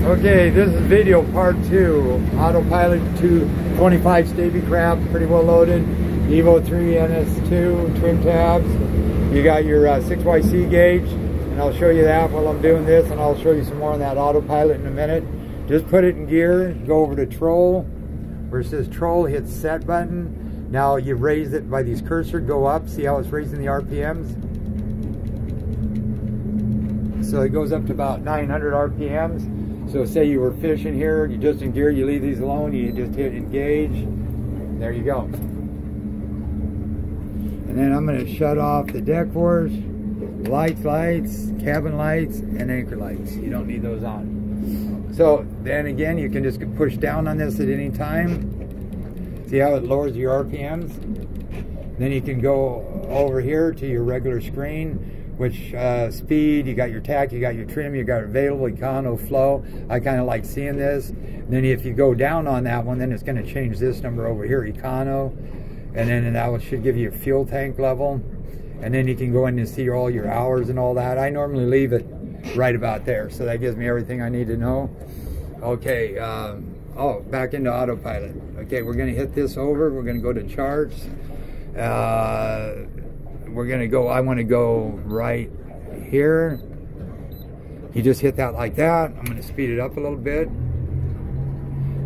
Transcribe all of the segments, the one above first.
Okay, this is video part 2. Autopilot 225 stabicraft, pretty well loaded. Evo 3 NS2 trim tabs. You got your 6YC gauge, and I'll show you that while I'm doing this, and I'll show you some more on that autopilot in a minute. Just put it in gear, go over to troll. Where it says troll, hit set button. Now you raise it by these cursor, go up, see how it's raising the RPMs? So it goes up to about 900 RPMs. So say you were fishing here, you just in gear, you leave these alone, you just hit engage. There you go. And then I'm going to shut off the deck force, lights, cabin lights, and anchor lights. You don't need those on. So then again, you can just push down on this at any time. See how it lowers your RPMs? Then you can go over here to your regular screen, which speed, you got your tack, you got your trim, you got available, econo, flow. I kind of like seeing this. And then if you go down on that one, then it's going to change this number over here, econo. And then that should give you a fuel tank level. And then you can go in and see all your hours and all that. I normally leave it right about there, so that gives me everything I need to know. Okay, oh, back into autopilot. Okay, we're going to hit this over. We're going to go to charts. We're going to go, I want to go right here. You just hit that like that. I'm going to speed it up a little bit.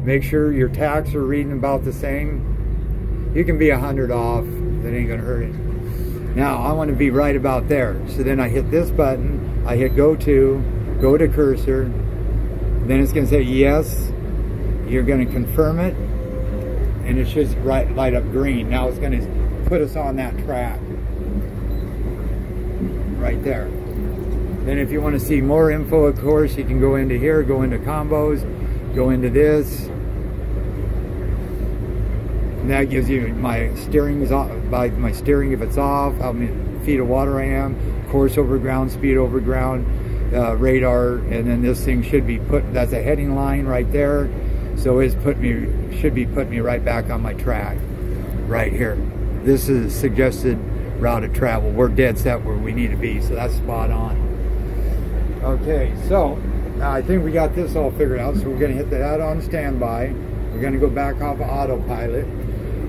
Make sure your tacks are reading about the same. You can be 100 off. That ain't going to hurt it. Now, I want to be right about there. So then I hit this button. I hit go to cursor. Then it's going to say yes. You're going to confirm it. And it should light up green. Now it's going to put us on that track. Right there. Then if you want to see more info, of course, you can go into here, go into combos, go into this. And that gives you my steering's off, by my steering if it's off, how many feet of water I am, course over ground, speed over ground, radar, and then this thing should be put, that's a heading line right there. So it's should be putting me right back on my track, right here. This is suggested route of travel. We're dead set where we need to be, so that's spot on. Okay, so I think we got this all figured out, so we're going to hit that on standby. We're going to go back off of autopilot.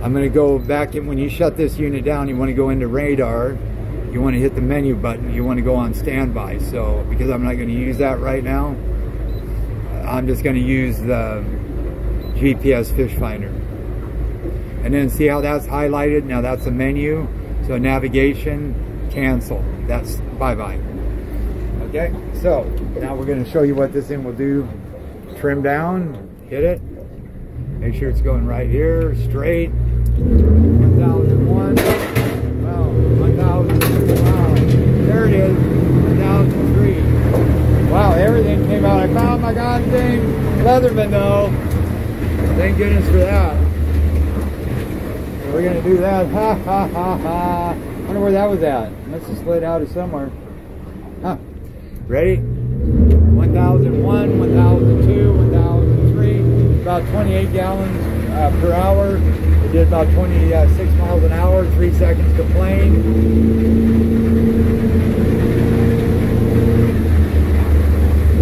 I'm going to go back in. When you shut this unit down, you want to go into radar. You want to hit the menu button. You want to go on standby. So because I'm not going to use that right now, I'm just going to use the GPS fish finder. And then see how that's highlighted? Now that's the menu. So navigation, cancel. That's bye-bye. Okay, so now we're going to show you what this thing will do. Trim down, hit it. Make sure it's going right here, straight. 1001. Wow, 1000. Wow, there it is. 1003. Wow, everything came out. I found my god thing. Leatherman though. Thank goodness for that. We're gonna do that. Ha ha ha ha. Wonder where that was at. Must have slid out of somewhere. Huh. Ready? 1001, 1002, 1003. About 28 gallons per hour. It did about 26 miles an hour. 3 seconds to plane.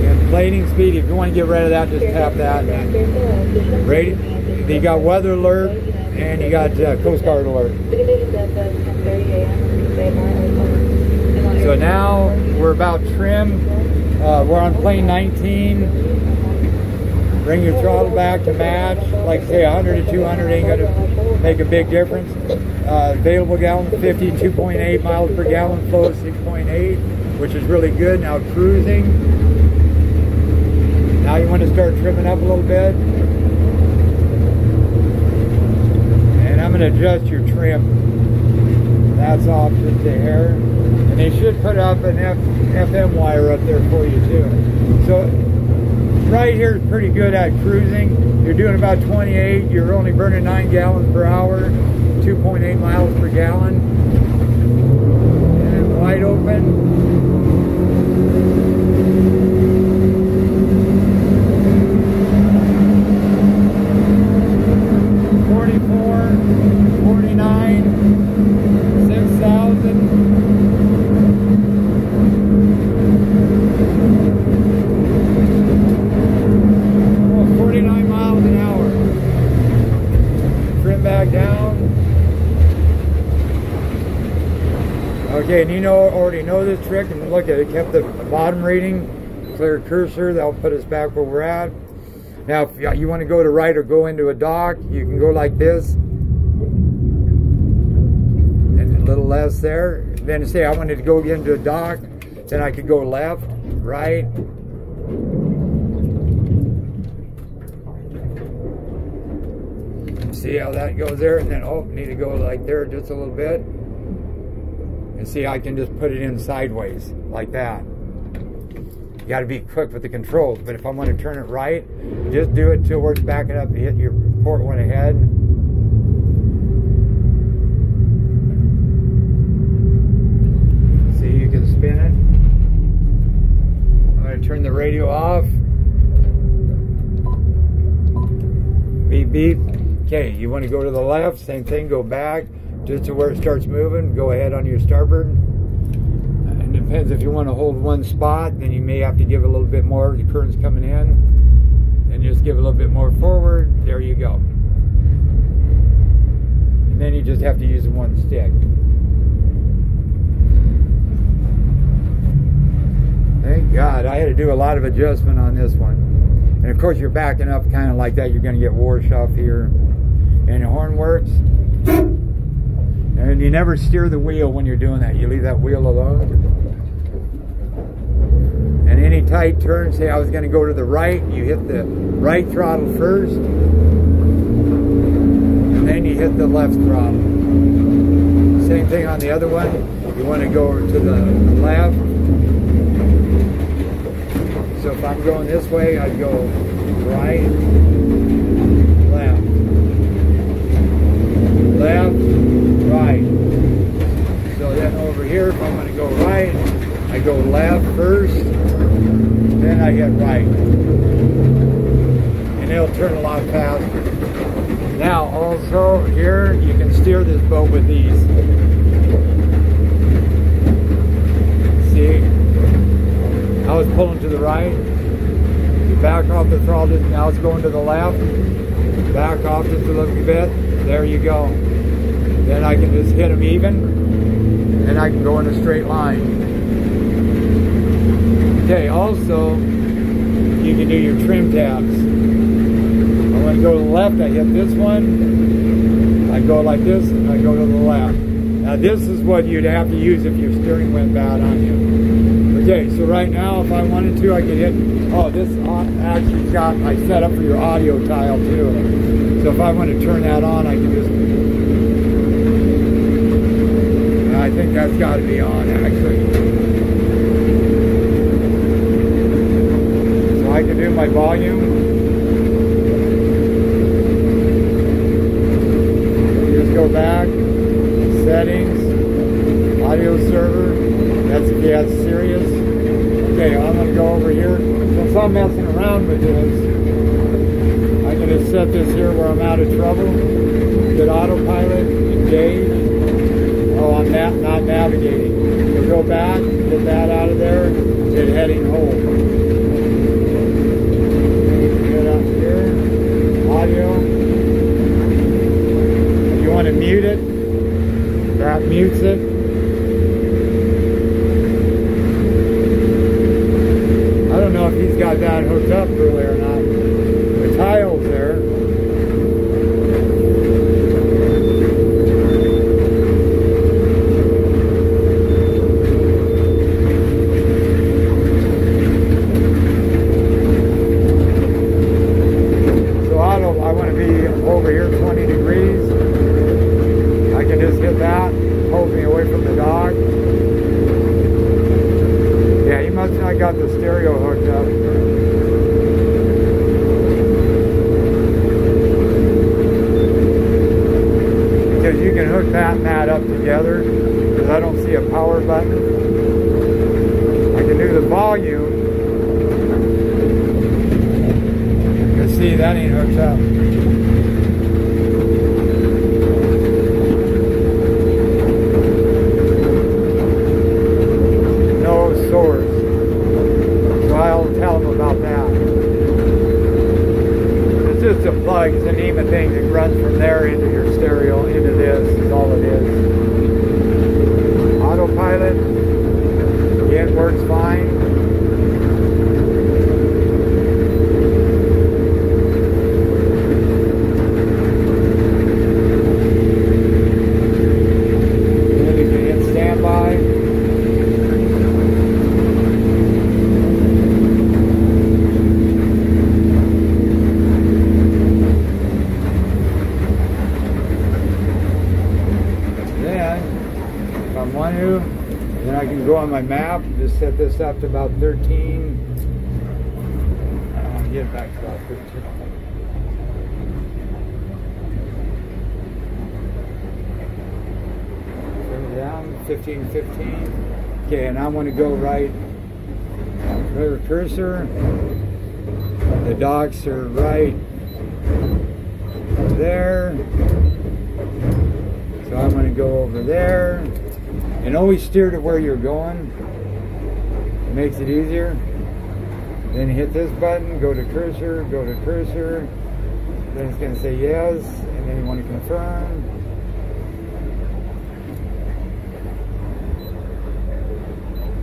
And planing speed. If you want to get rid of that, just tap that. Ready? You got weather alert. And you got Coast Guard alert. So now we're about trim. We're on plane 19. Bring your throttle back to match. Like say 100 to 200 ain't going to make a big difference. Available gallon 50, 2.8 miles per gallon. Flow 6.8, which is really good. Now cruising. Now you want to start trimming up a little bit. I'm going to adjust your trim. That's off just there. And they should put up an FM wire up there for you too. So right here is pretty good at cruising. You're doing about 28. You're only burning 9 gallons per hour, 2.8 miles per gallon. And wide open. Okay, and you already know this trick, and look at it, kept the bottom reading, clear cursor, that'll put us back where we're at. Now, if you want to go to right or go into a dock, you can go like this, and a little less there. Then say I wanted to go into a dock, then I could go left, right. See how that goes there, and then need to go like there just a little bit. And see, I can just put it in sideways like that. You got to be quick with the controls, but if I want to turn it right, just do it till where it's backing up and hit your port one ahead. See, you can spin it. I'm going to turn the radio off. Beep, beep. Okay, you want to go to the left, same thing, go back just to where it starts moving. Go ahead on your starboard. It depends if you want to hold one spot, then you may have to give a little bit more. The current's coming in, and just give a little bit more forward. There you go. And then you just have to use one stick. Thank God, I had to do a lot of adjustment on this one. And of course, you're backing up kind of like that. You're going to get wash off here. And the horn works. And you never steer the wheel when you're doing that. You leave that wheel alone. And any tight turn, say I was going to go to the right, you hit the right throttle first. And then you hit the left throttle. Same thing on the other one. You want to go to the left. So if I'm going this way, I'd go right, left, left, right. So then over here, if I'm going to go right, I go left first, then I hit right. And it'll turn a lot faster. Now also here, you can steer this boat with these. See? I was pulling to the right, you back off the throttle, now it's going to the left, back off just a little bit, there you go. Then I can just hit them even, and I can go in a straight line. Okay, also, you can do your trim tabs. I want to go to the left, I hit this one, I go like this, and I go to the left. Now this is what you'd have to use if your steering went bad on you. Okay, so right now, if I wanted to, I could hit, this actually got, I set up for your audio tile too. So if I want to turn that on, I can just, I think that's got to be on actually. So I can do my volume. Just go back, settings, audio server. That's if you have serious. Okay, I'm going to go over here. Since I'm messing around with this, I can just set this here where I'm out of trouble. Get autopilot, engage. Oh, I'm not navigating. So go back, get that out of there, hit heading hold. Get up here, audio. If you want to mute it, that mutes it. I don't know if he's got that hooked up really or not. The tile's there. So I want to be over here 20 degrees. I can just hit that, hold me away from the dock. Yeah, he must not got the stereo hooked up. Because you can hook that and that up together. Because I don't see a power button. I can do the volume. You can see that ain't hooked up. Source. So I'll tell them about that. It's just a plug, it's a NEMA thing that runs from there into your stereo, into this, is all it is. Autopilot. autopilot. Again, works fine. Then I can go on my map, just set this up to about 13. I'll get back to about 13. Turn it down, 15, 15. Okay, and I want to go right cursor. The docks are right there. So I'm going to go over there. And always steer to where you're going. It makes it easier. Then hit this button, go to cursor, go to cursor. Then it's going to say yes, and then you want to confirm.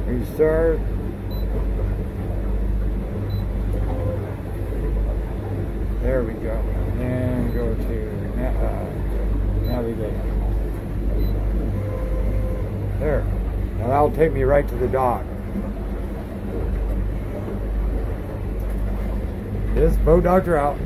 Restart. There we go. And go to navigate. There. Now that'll take me right to the dock. This boat doctor out.